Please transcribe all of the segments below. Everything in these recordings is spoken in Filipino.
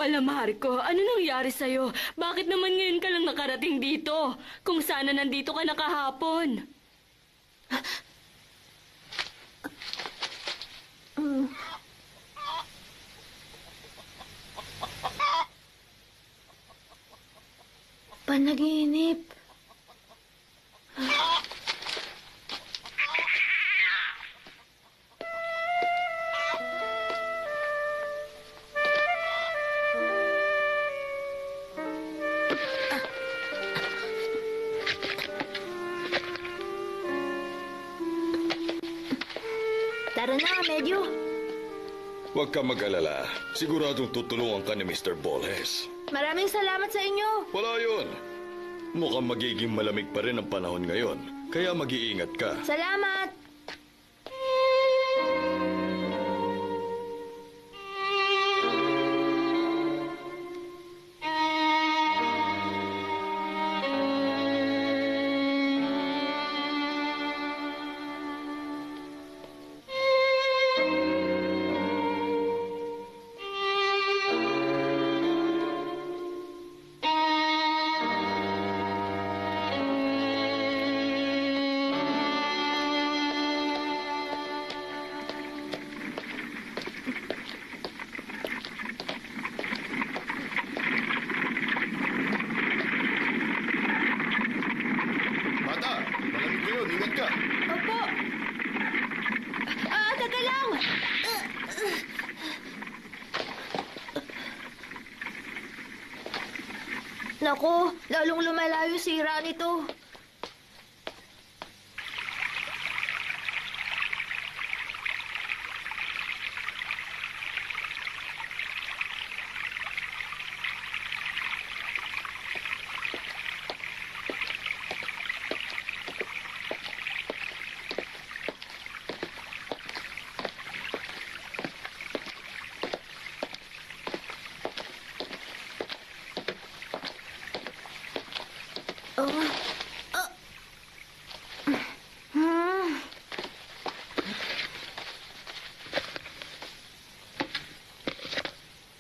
alam, Marco. Ano nangyari sa'yo? Bakit naman ngayon ka lang nakarating dito? Kung sana nandito ka na kahapon. Panaginip. Tara na, medyo. Huwag ka mag-alala. Siguradong tutulungan ka ni Mr. Bolhes. Maraming salamat sa inyo. Wala yun. Mukhang magiging malamig pa rin ang panahon ngayon. Kaya mag-iingat ka. Salamat. Naku, lalong lumalayo sira nito.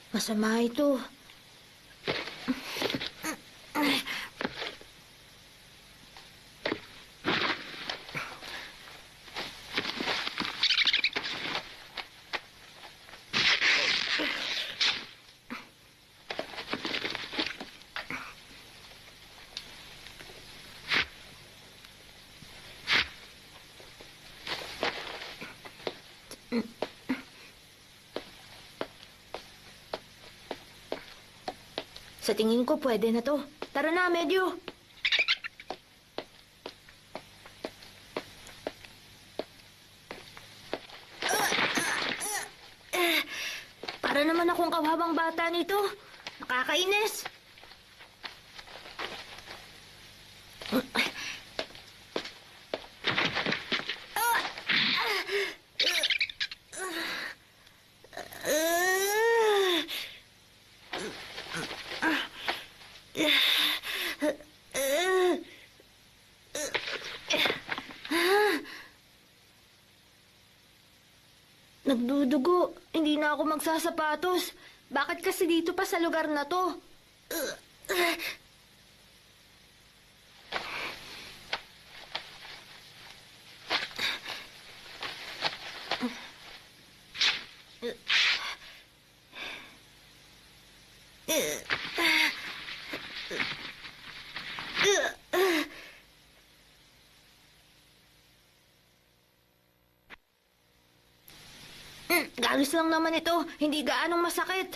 Masama ito. Sa tingin ko, pwede na to. Tara na, medyo. Para naman akong kawawang bata nito. Nakakainis. Nagdudugo. Hindi na ako magsasapatos. Bakit kasi dito pa sa lugar na to? Galos lang naman ito. Hindi gaanong masakit.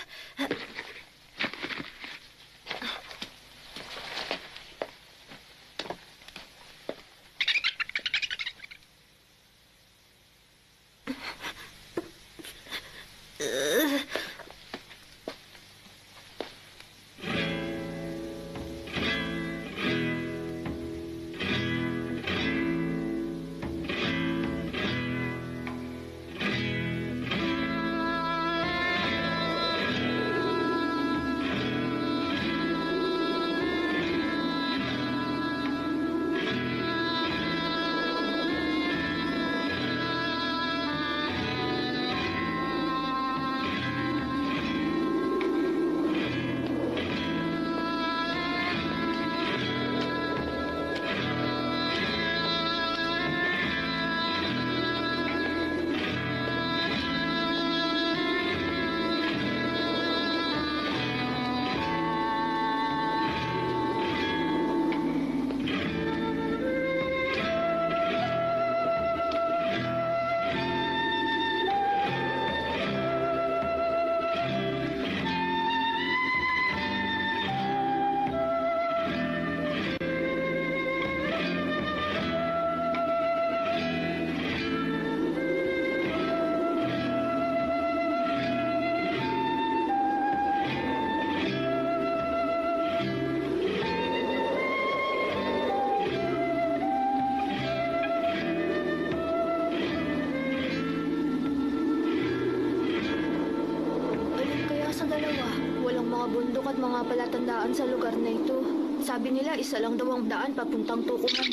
bundok at mga palatandaan sa lugar na ito. Sabi nila, isa lang daw ang daan papuntang Tukuman.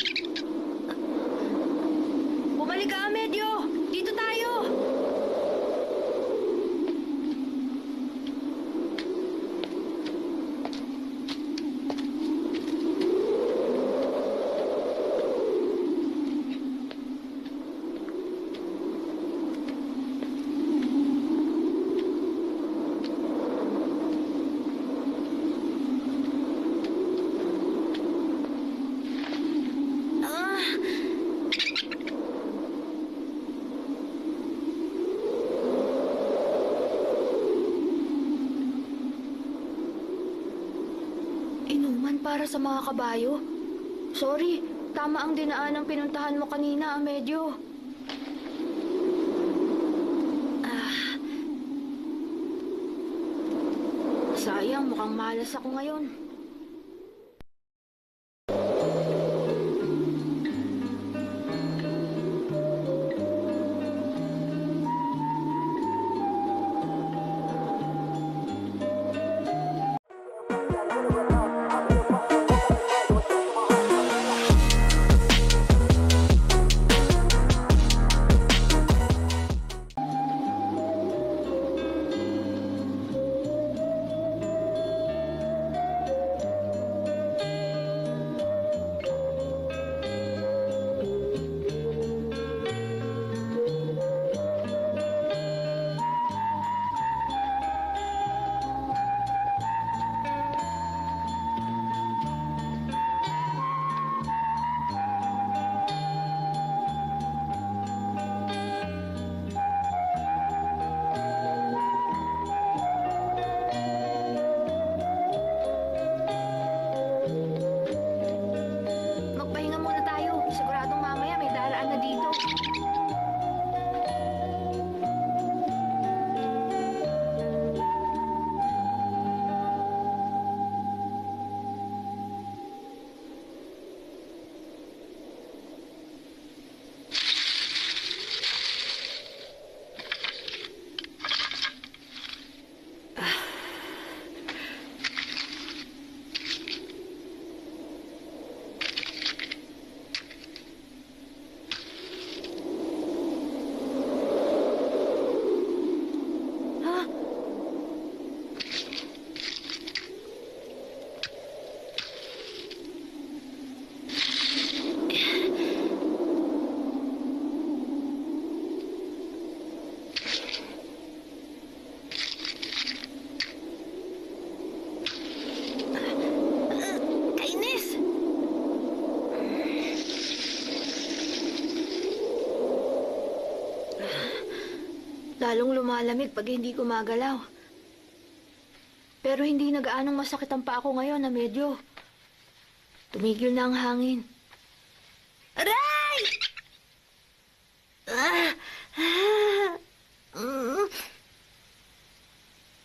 Bumalik ka, Amedyo! Dito tayo! Inuman para sa mga kabayo? Sorry, tama ang dinaan ng pinuntahan mo kanina, Amedyo. Sayang, mukhang malas ako ngayon. Magpahinga muna tayo. Siguradong mamaya may daraan na dito. Ha? Kainis! Lalong lumalamig pag hindi gumagalaw. Pero hindi na gaanong masakit ang paa ko ngayon na medyo. Tumigil na ang hangin. Aray!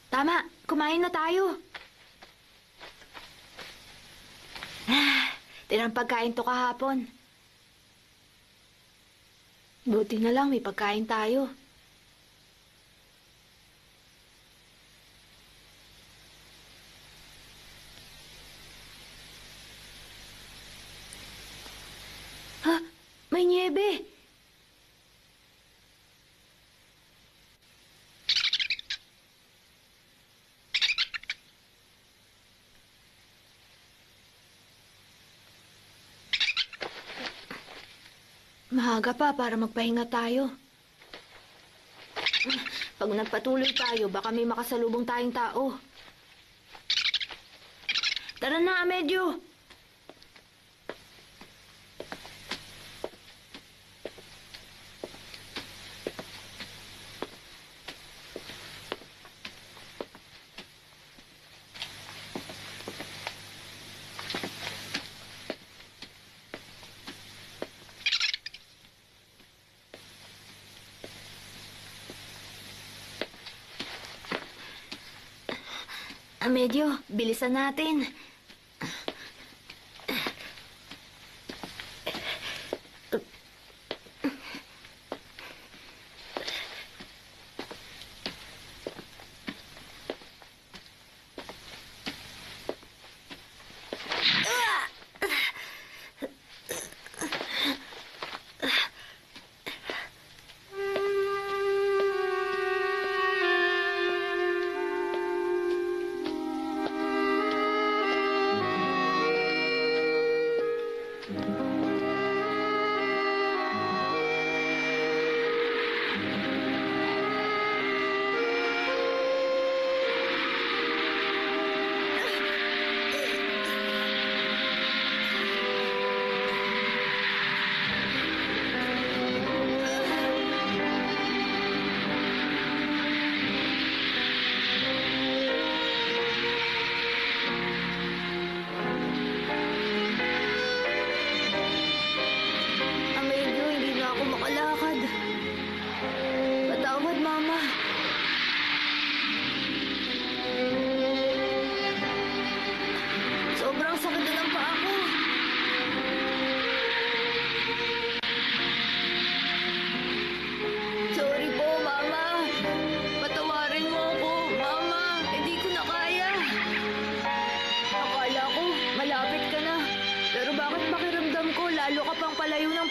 Tama, kumain na tayo. Tirang pagkain to kahapon. Buti na lang may pagkain tayo. Ha? May niebe. Mahaga pa para magpahinga tayo. Pag nagpatuloy tayo, baka may makasalubong tayong tao. Tara na, Amedyo. Amedyo, bilisan natin.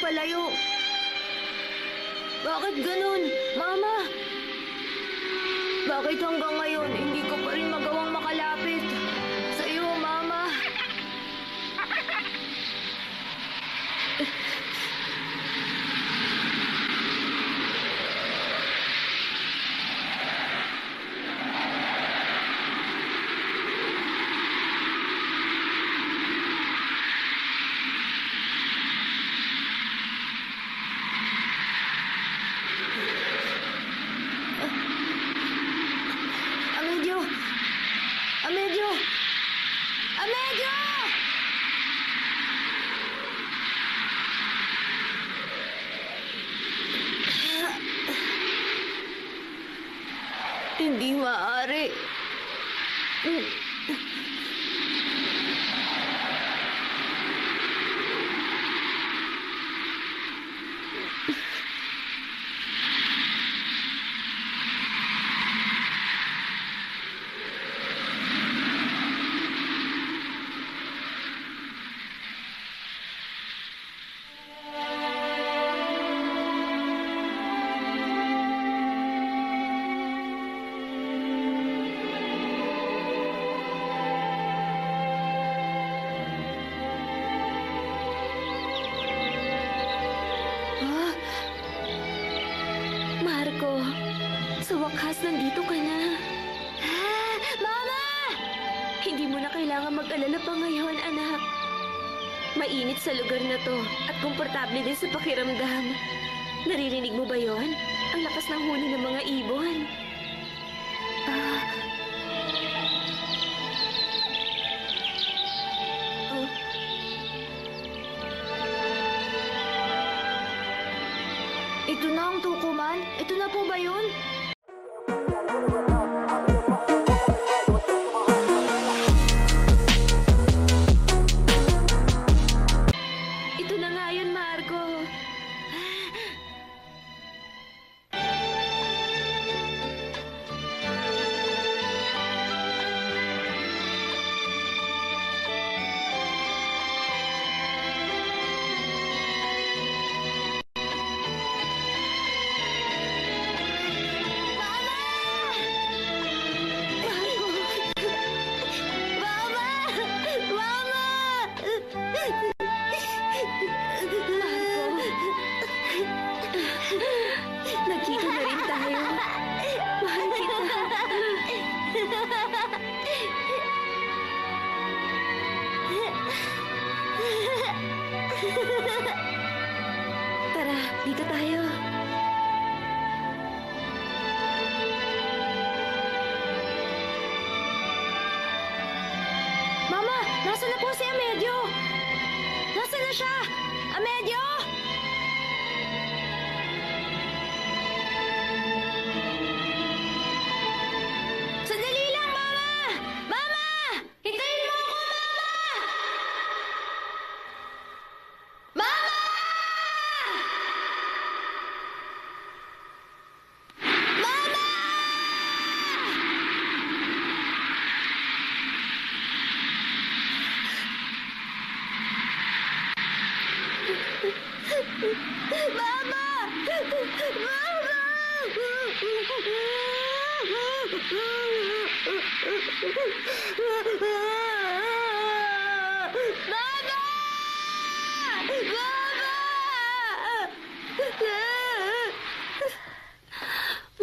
magpalayo. Bakit ganun? Mama! Bakit hanggang ngayon hindi ko pa rin magawang makalapit sa iyo, Mama? Amedyo! Amedyo! Amedyo! Hindi maaari. Marco, sa wakas nandito ka na. Mama! Hindi mo na kailangan mag-alala pa ngayon, anak. Mainit sa lugar na to at komportable din sa pakiramdam. Naririnig mo ba yon? Ang lakas ng huni ng mga ibon. Ito na ang tukuman? Ito na po ba yun? Ito na nga yun, Marco. Nagkita na rin tayo. Mahal kita. Tara, dito tayo. Mama! Nasaan na po si Amedyo? Nasaan na siya? Amedyo! Sandali lang, Mama! Mama! Hintayin mo ako, Mama! Mama! Mama! Mama!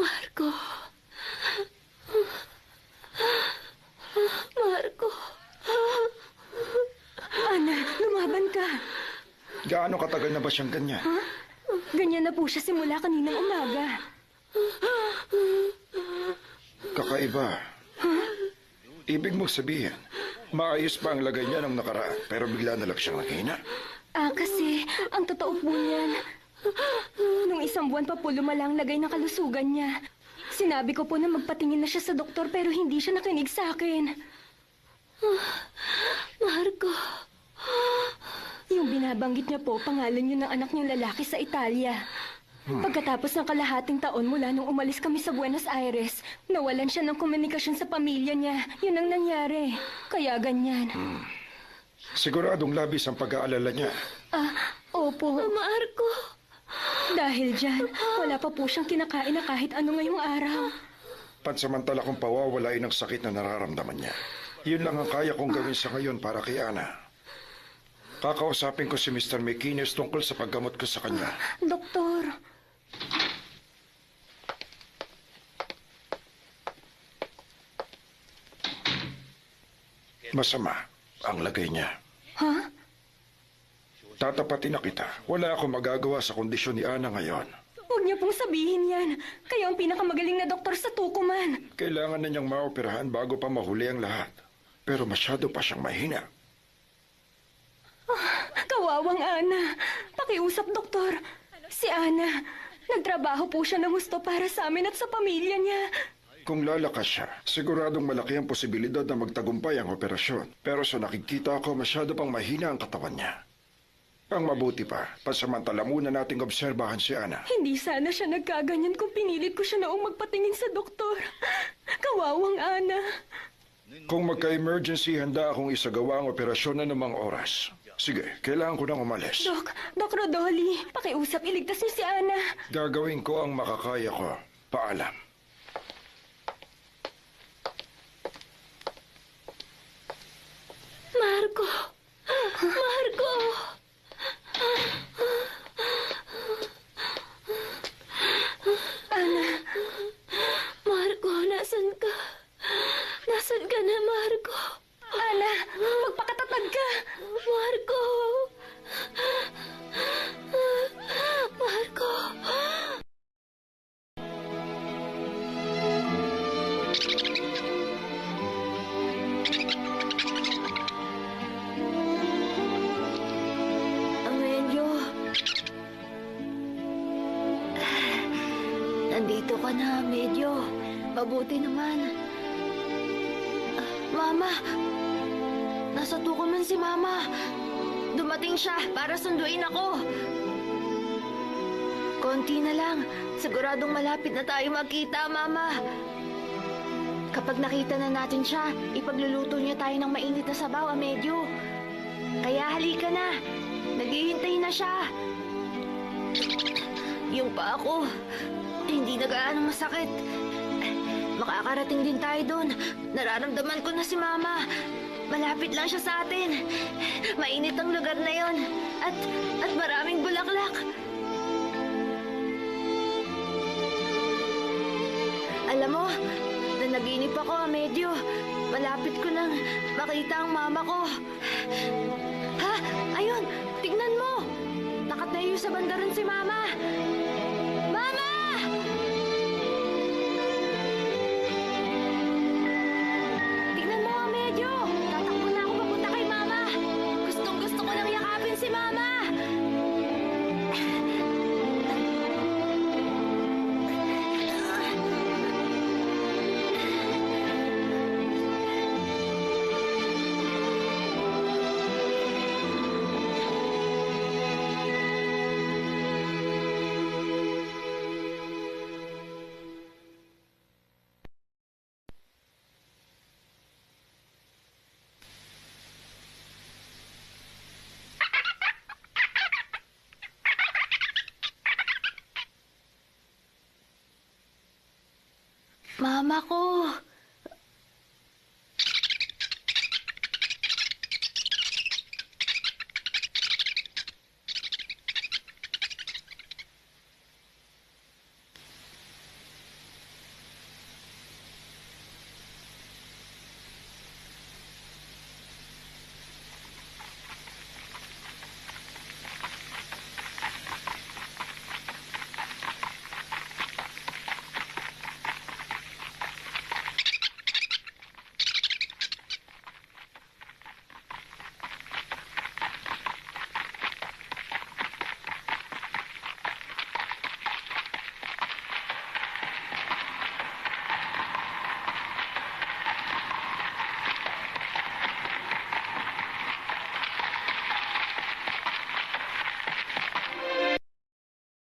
Marco. Marco. Ana, lumaban ka. Gaano katagal na ba siyang ganyan? Ganyan na po siya simula kaninang umaga. Kakaiba. Ibig mo sabihin, maayos pa ang lagay niya nung nakaraan, pero bigla na lang siyang naghina. Kasi, ang totoo po niyan, nung isang buwan pa po lumalang lagay ng kalusugan niya. Sinabi ko po na magpatingin na siya sa doktor pero hindi siya nakinig sa akin. Marco. Yung binabanggit niya po, pangalan niyo ng anak niyong lalaki sa Italia. Pagkatapos ng kalahating taon mula nung umalis kami sa Buenos Aires, nawalan siya ng komunikasyon sa pamilya niya. Yun ang nangyari. Kaya ganyan. Siguradong labis ang pag-aalala niya. Opo. Marco. Dahil dyan, wala pa po siyang kinakain na kahit ano ngayong araw. Pansamantala kong pawawalain ang sakit na nararamdaman niya. Yun lang ang kaya kong gawin sa ngayon para kay Ana. Kakausapin ko si Mr. McInnes tungkol sa paggamot ko sa kanya. Doktor, Masama ang lagay niya. ha? Tatapatin na kita. Wala akong magagawa sa kondisyon ni Ana ngayon. Huwag niyo pong sabihin yan. Kayo ang pinakamagaling na doktor sa Tukuman. Kailangan na niyang maoperahan bago pa mahuli ang lahat. Pero masyado pa siyang mahina. Kawawang Ana. Pakiusap, doktor. Si Ana, nagtrabaho po siya ng gusto para sa amin at sa pamilya niya. Kung lalakas siya, siguradong malaki ang posibilidad na magtagumpay ang operasyon. Pero sa nakikita ko, masyado pang mahina ang katawan niya. Ang mabuti pa, pasamantala muna nating obserbahan si Ana. Hindi sana siya nagkaganyan kung pinilit ko siya noong magpatingin sa doktor. Kawawang Ana. Kung magka-emergency, handa akong isagawa ang operasyon na namang oras. Sige, kailangan ko nang umalis. Doc Rodoli, pakiusap, iligtas niyo si Ana. Gagawin ko ang makakaya ko. Paalam. Marco. Marco. Ana, Marco, nasan ka? Nasan ka na, Marco? Ana, magpakatatag ka. Marco. Marco. Amelio. Nandito ka na, Amelio. Mabuti naman. Mama. Nasa Tukuman si Mama. Dumating siya para sunduin ako. Konti na lang. Siguradong malapit na tayo magkita, Mama. Kapag nakita na natin siya, ipagluluto niya tayo ng mainit na sabaw, Amedyo. Kaya halika na. Naghihintay na siya. Yung pa ako, hindi na gaano masakit. Makakarating din tayo doon. Nararamdaman ko na si Mama. Malapit lang siya sa atin. Mainit ang lugar na yon. At maraming bulaklak. Alam mo, nanaginip ako, medyo. Malapit ko nang makita ang mama ko. Ha? Ayun, tignan mo. Nakatayo sa bandaran si Mama. Mama! Tignan mo, medyo. Tatakbo na ako papunta kay Mama. Gustong-gusto ko nang yakapin si Mama. Mama ko.